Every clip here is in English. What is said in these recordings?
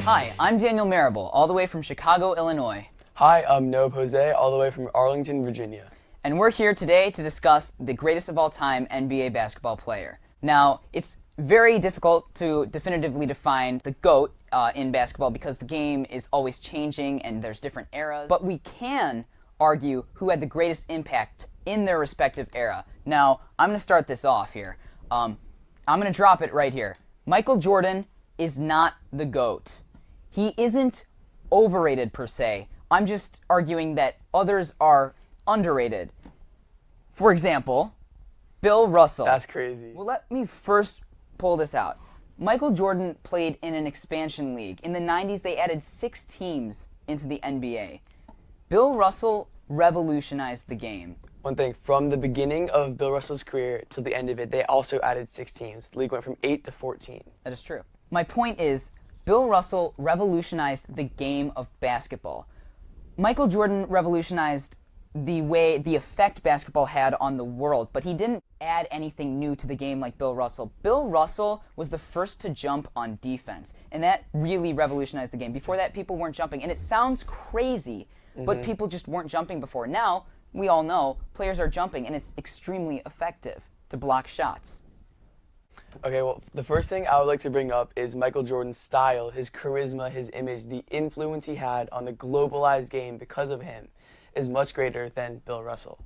Hi, I'm Daniel Marable, all the way from Chicago, Illinois. Hi, I'm Noah Jose, all the way from Arlington, Virginia. And we're here today to discuss the greatest of all time NBA basketball player. Now, it's very difficult to definitively define the GOAT in basketball because the game is always changing and there's different eras. But we can argue who had the greatest impact in their respective era. Now, I'm going to start this off here. I'm going to drop it right here. Michael Jordan is not the GOAT. He isn't overrated per se. I'm just arguing that others are underrated. For example, Bill Russell. That's crazy. Well, let me first pull this out. Michael Jordan played in an expansion league. In the 90s, they added 6 teams into the NBA. Bill Russell revolutionized the game. One thing, from the beginning of Bill Russell's career to the end of it, they also added 6 teams. The league went from 8 to 14. That is true. My point is, Bill Russell revolutionized the game of basketball. Michael Jordan revolutionized the effect basketball had on the world, but he didn't add anything new to the game like Bill Russell. Bill Russell was the first to jump on defense, and that really revolutionized the game. Before that, people weren't jumping, and it sounds crazy, but people just weren't jumping before. Now, we all know players are jumping, and it's extremely effective to block shots. Okay, well, the first thing I would like to bring up is Michael Jordan's style, his charisma, his image, the influence he had on the globalized game because of him is much greater than Bill Russell.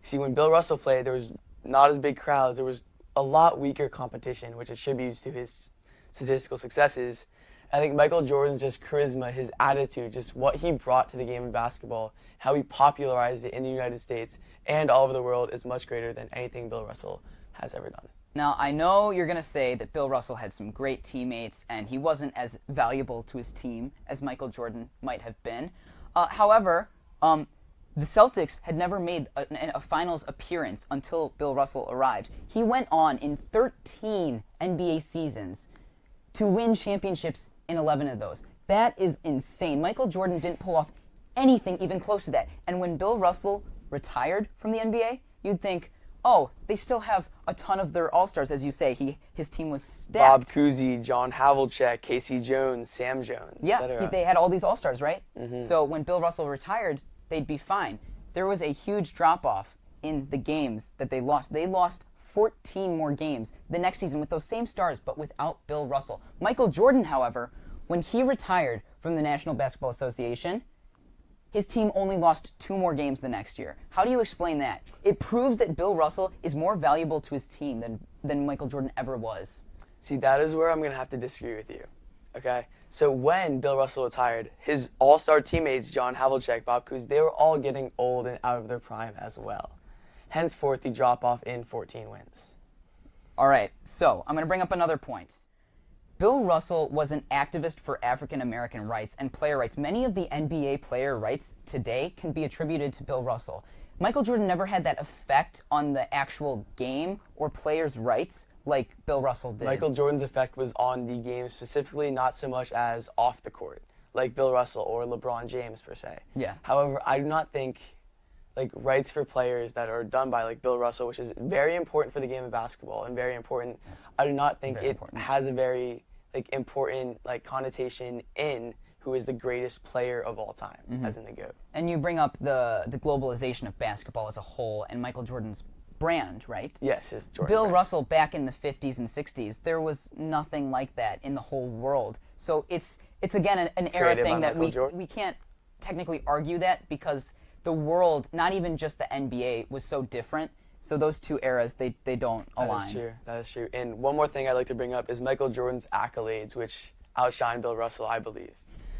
See, when Bill Russell played, there was not as big crowds. There was a lot weaker competition, which attributes to his statistical successes. I think Michael Jordan's just charisma, his attitude, just what he brought to the game of basketball, how he popularized it in the United States and all over the world is much greater than anything Bill Russell has ever done. Now, I know you're going to say that Bill Russell had some great teammates and he wasn't as valuable to his team as Michael Jordan might have been. However, the Celtics had never made a finals appearance until Bill Russell arrived. He went on in 13 NBA seasons to win championships in 11 of those. That is insane. Michael Jordan didn't pull off anything even close to that. And when Bill Russell retired from the NBA, you'd think, oh, they still have a ton of their all-stars. As you say, his team was stacked. Bob Cousy, John Havlicek, Casey Jones, Sam Jones, yeah, they had all these all-stars, right? So when Bill Russell retired, they'd be fine. There was a huge drop-off in the games that they lost. They lost 14 more games the next season with those same stars, but without Bill Russell. Michael Jordan, however, when he retired from the National Basketball Association, his team only lost 2 more games the next year. How do you explain that? It proves that Bill Russell is more valuable to his team than Michael Jordan ever was. See, that is where I'm going to have to disagree with you. Okay? So when Bill Russell retired, his all-star teammates, John Havlicek, Bob Cousy, they were all getting old and out of their prime as well. Henceforth, the drop-off in 14 wins. All right, so I'm going to bring up another point. Bill Russell was an activist for African American rights and player rights. Many of the NBA player rights today can be attributed to Bill Russell. Michael Jordan never had that effect on the actual game or players' rights like Bill Russell did. Michael Jordan's effect was on the game specifically, not so much as off the court, like Bill Russell or LeBron James per se. Yeah. However, I do not think rights for players that are done by Bill Russell, which is very important for the game of basketball and very important. Yes. I do not think it has a very important connotation in who is the greatest player of all time, as in the GOAT. And you bring up the globalization of basketball as a whole and Michael Jordan's brand, right? Yes, his Jordan Bill brand. Russell back in the 50s and 60s, there was nothing like that in the whole world. So it's again an era thing that we can't technically argue that because the world, not even just the NBA, was so different. So those two eras, they don't align. That is true. And one more thing I'd like to bring up is Michael Jordan's accolades, which outshine Bill Russell, I believe.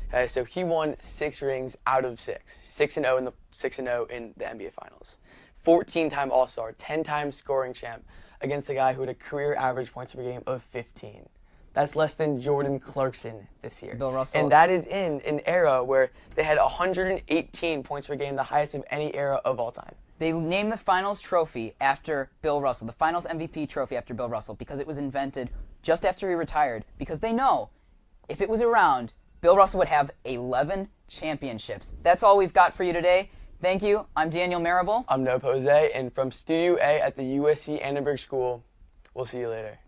Okay, so he won 6 rings out of 6. 6-0 in the NBA Finals. 14-time All-Star, 10-time scoring champ against a guy who had a career average points per game of 15. That's less than Jordan Clarkson this year. Bill Russell. And that is in an era where they had 118 points per game, the highest of any era of all time. They named the finals trophy after Bill Russell, the finals MVP trophy after Bill Russell, because it was invented just after he retired, because they know if it was around, Bill Russell would have 11 championships. That's all we've got for you today. Thank you. I'm Daniel Marable. I'm Noah Jose, and from Studio A at the USC Annenberg School, we'll see you later.